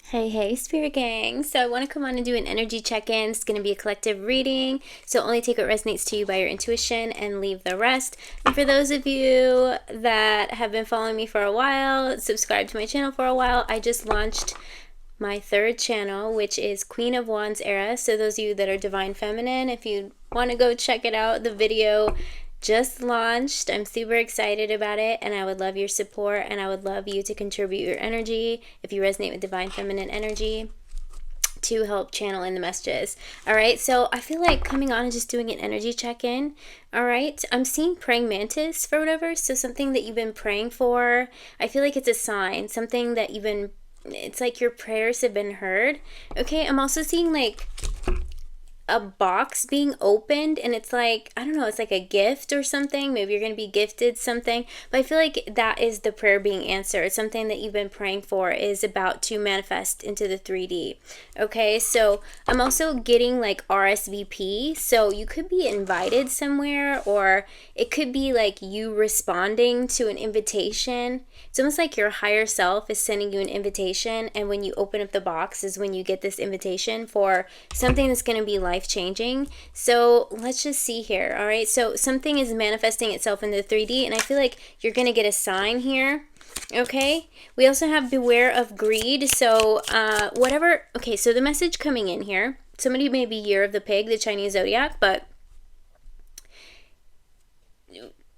Hey, Spirit Gang. So I want to come on and do an energy check-in. It's going to be a collective reading, so only take what resonates to you by your intuition and leave the rest. And for those of you that have been following me for a while, subscribed to my channel for a while, I just launched my third channel, which is Queen of Wands era. So those of you that are Divine Feminine, if you want to go check it out, the video just launched. I'm super excited about it, and I would love your support, and I would love you to contribute your energy if you resonate with Divine Feminine energy to help channel in the messages. All right, so I feel like coming on and just doing an energy check-in. All right, I'm seeing praying mantis for whatever, so something that you've been praying for. I feel like it's a sign, something that you've been, it's like your prayers have been heard. Okay, I'm also seeing like a box being opened, and it's like, I don't know, it's like a gift or something. Maybe you're going to be gifted something, but I feel like that is the prayer being answered. Something that you've been praying for is about to manifest into the 3D. Okay, so I'm also getting like RSVP, so you could be invited somewhere, or it could be like you responding to an invitation. It's almost like your higher self is sending you an invitation, and when you open up the box is when you get this invitation for something that's going to be life-changing. So let's just see here. All right, so something is manifesting itself in the 3D, and I feel like you're going to get a sign here. Okay, we also have beware of greed. So whatever. Okay, so the message coming in here, somebody may be year of the pig, the Chinese zodiac, but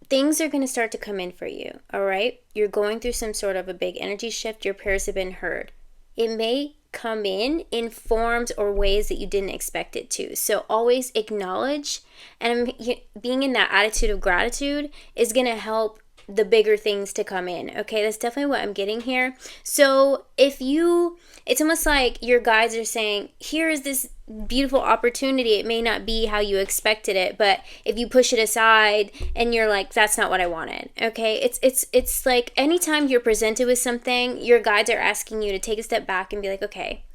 things are going to start to come in for you. All right, you're going through some sort of a big energy shift. Your prayers have been heard. It may come in forms or ways that you didn't expect it to. So always acknowledge, and being in that attitude of gratitude is going to help the bigger things to come in. Okay, that's definitely what I'm getting here. So if you, it's almost like your guides are saying, here is this beautiful opportunity. It may not be how you expected it, but if you push it aside and you're like, that's not what I wanted. Okay, it's like anytime you're presented with something, your guides are asking you to take a step back and be like, okay,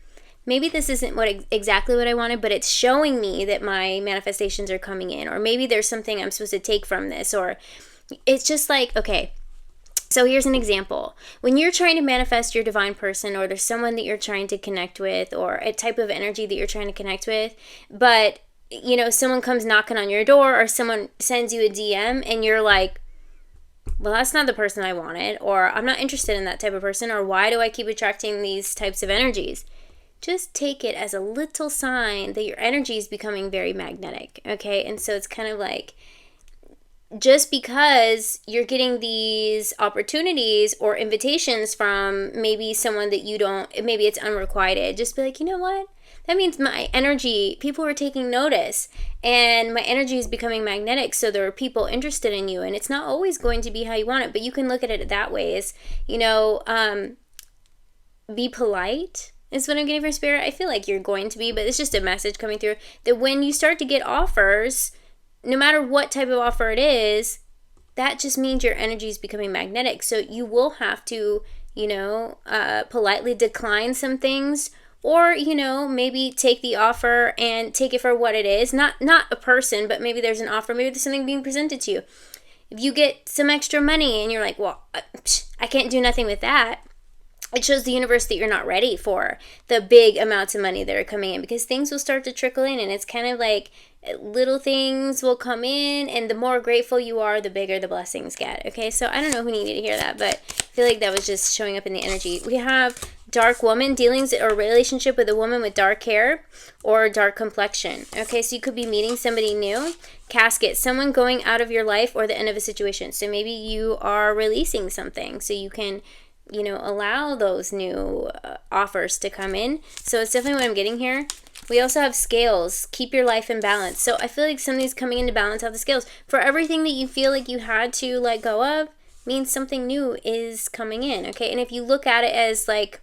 maybe this isn't exactly what I wanted, but it's showing me that my manifestations are coming in, or maybe there's something I'm supposed to take from this, or it's just like, okay, so here's an example. When you're trying to manifest your divine person, or there's someone that you're trying to connect with, or a type of energy that you're trying to connect with, but you know, someone comes knocking on your door, or someone sends you a DM and you're like, well, that's not the person I wanted, or I'm not interested in that type of person, or why do I keep attracting these types of energies? Just take it as a little sign that your energy is becoming very magnetic. Okay, and so it's kind of like, just because you're getting these opportunities or invitations from maybe someone that you don't, maybe it's unrequited, just be like, you know what? That means my energy, people are taking notice, and my energy is becoming magnetic, so there are people interested in you, and it's not always going to be how you want it, but you can look at it that way, is, you know, be polite is what I'm getting for Spirit. I feel like you're going to be, but it's just a message coming through that when you start to get offers, no matter what type of offer it is, that just means your energy is becoming magnetic. So you will have to, you know, politely decline some things, or, you know, maybe take the offer and take it for what it is. Not a person, but maybe there's an offer, maybe there's something being presented to you. If you get some extra money and you're like, well, I can't do nothing with that, it shows the universe that you're not ready for the big amounts of money that are coming in, because things will start to trickle in, and it's kind of like little things will come in, and the more grateful you are, the bigger the blessings get. Okay, so I don't know who needed to hear that, but I feel like that was just showing up in the energy. We have dark woman, dealings or relationship with a woman with dark hair or dark complexion. Okay, so you could be meeting somebody new. Casket, someone going out of your life, or the end of a situation. So maybe you are releasing something so you can, you know, allow those new offers to come in. So it's definitely what I'm getting here. We also have scales, keep your life in balance. So I feel like something's coming into balance out the scales. For everything that you feel like you had to let go of, means something new is coming in. Okay, and if you look at it as like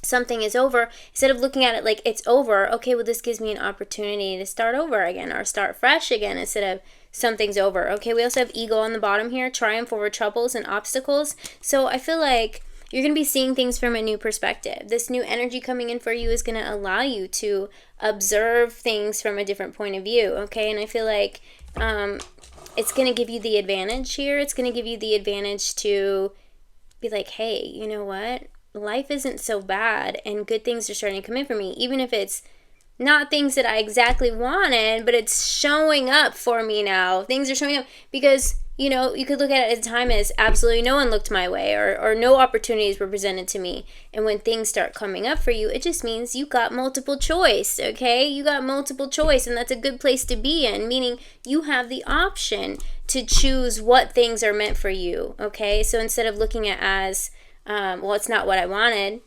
something is over, instead of looking at it like it's over, okay, well, this gives me an opportunity to start over again, or start fresh again, instead of something's over. Okay, we also have eagle on the bottom here, triumph over troubles and obstacles. So I feel like you're going to be seeing things from a new perspective. This new energy coming in for you is going to allow you to observe things from a different point of view. Okay, and I feel like it's going to give you the advantage here. It's going to give you the advantage to be like, hey, you know what? life isn't so bad and good things are starting to come in for me, even if it's not things that I exactly wanted, but it's showing up for me now. Things are showing up because, you know, you could look at it at a time as absolutely no one looked my way, or no opportunities were presented to me. And when things start coming up for you, it just means you got multiple choice, okay? You got multiple choice, and that's a good place to be in, meaning you have the option to choose what things are meant for you, okay? So instead of looking at as, well, it's not what I wanted,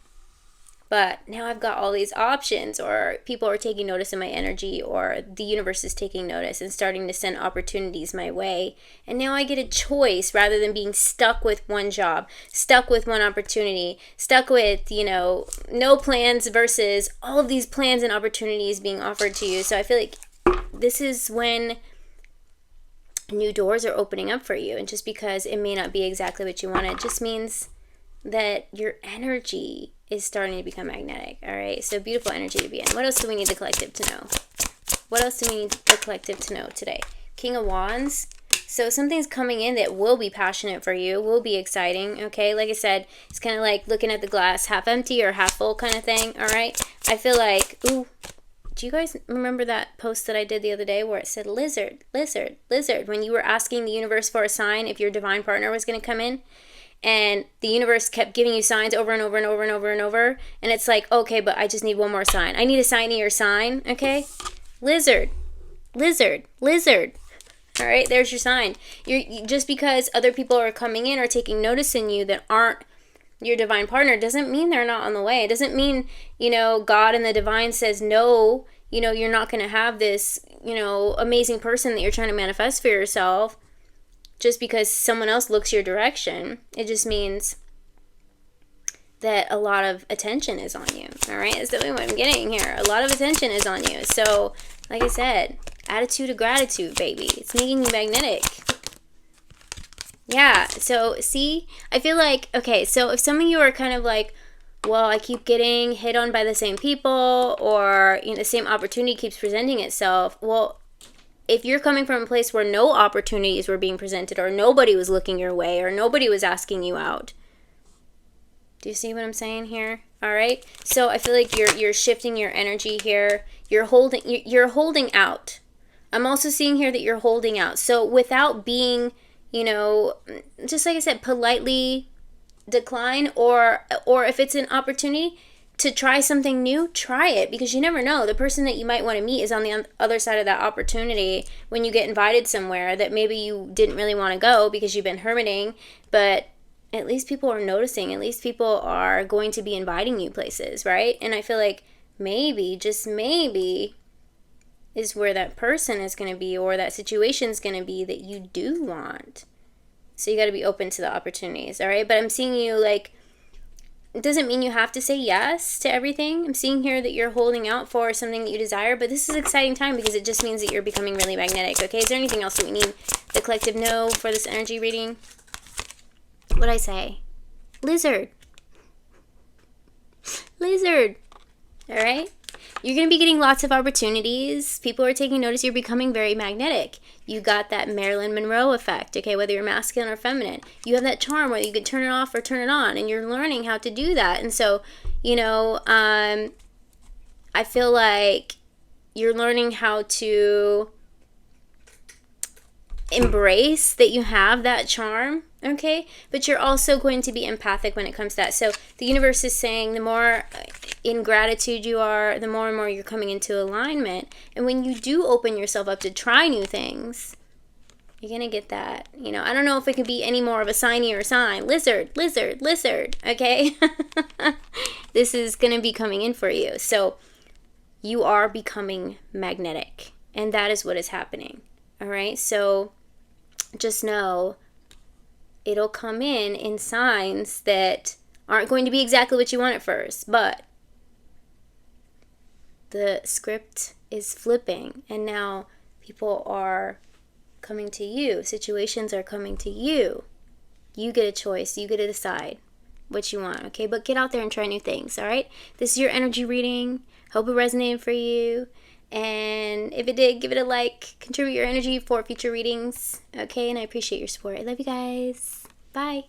but now I've got all these options, or people are taking notice of my energy, or the universe is taking notice and starting to send opportunities my way. And now I get a choice rather than being stuck with one job, stuck with one opportunity, stuck with, you know, no plans versus all of these plans and opportunities being offered to you. So I feel like this is when new doors are opening up for you. And just because it may not be exactly what you wanted, it just means that your energy is starting to become magnetic. All right, so beautiful energy to be in. What else do we need the collective to know? What else do we need the collective to know today? King of Wands. So something's coming in that will be passionate for you, will be exciting, okay? Like I said, it's kind of like looking at the glass half empty or half full kind of thing, all right? I feel like, ooh, do you guys remember that post that I did the other day where it said lizard, lizard, lizard, when you were asking the universe for a sign if your divine partner was going to come in? And the universe kept giving you signs over and over and over and over and over. And it's like, okay, but I just need one more sign. I need a signier sign, okay? Lizard, lizard, lizard. All right, there's your sign. Just because other people are coming in or taking notice in you that aren't your divine partner doesn't mean they're not on the way. It doesn't mean, you know, God and the divine says, no, you know, you're not going to have this, you know, amazing person that you're trying to manifest for yourself. Just because someone else looks your direction, it just means that a lot of attention is on you, all right? That's definitely what I'm getting here. A lot of attention is on you. So, like I said, attitude of gratitude, baby. It's making you magnetic. Yeah, so see, I feel like, okay, so if some of you are kind of like, well, I keep getting hit on by the same people, or, you know, the same opportunity keeps presenting itself, well, if you're coming from a place where no opportunities were being presented, or nobody was looking your way, or nobody was asking you out. Do you see what I'm saying here? All right. So I feel like you're shifting your energy here. You're holding out. I'm also seeing here that you're holding out. So without being, you know, just like I said, politely decline, or if it's an opportunity to try something new, try it, because you never know. The person that you might want to meet is on the other side of that opportunity when you get invited somewhere that maybe you didn't really want to go because you've been hermiting, but at least people are noticing. At least people are going to be inviting you places, right? And I feel like maybe, just maybe, is where that person is going to be, or that situation is going to be that you do want. So you got to be open to the opportunities, all right? But I'm seeing you like, it doesn't mean you have to say yes to everything. I'm seeing here that you're holding out for something that you desire, but this is an exciting time because it just means that you're becoming really magnetic, okay? Is there anything else that we need the collective know for this energy reading? What'd I say? Lizard. Lizard. All right? You're going to be getting lots of opportunities. People are taking notice. You're becoming very magnetic. You got that Marilyn Monroe effect, okay, whether you're masculine or feminine. You have that charm where you can turn it off or turn it on, and you're learning how to do that. And so, you know, I feel like you're learning how to embrace that you have that charm, okay? But you're also going to be empathic when it comes to that. So the universe is saying the more in gratitude you are, the more and more you're coming into alignment. And when you do open yourself up to try new things, you're going to get that. You know, I don't know if it could be any more of a signier sign. Lizard, lizard, lizard, okay? This is going to be coming in for you. So you are becoming magnetic. And that is what is happening. All right? So just know it'll come in signs that aren't going to be exactly what you want at first, but the script is flipping, and now people are coming to you. Situations are coming to you. You get a choice. You get to decide what you want, okay? But get out there and try new things, all right? This is your energy reading. Hope it resonated for you. And if it did, give it a like. Contribute your energy for future readings, okay? And I appreciate your support. I love you guys. Bye.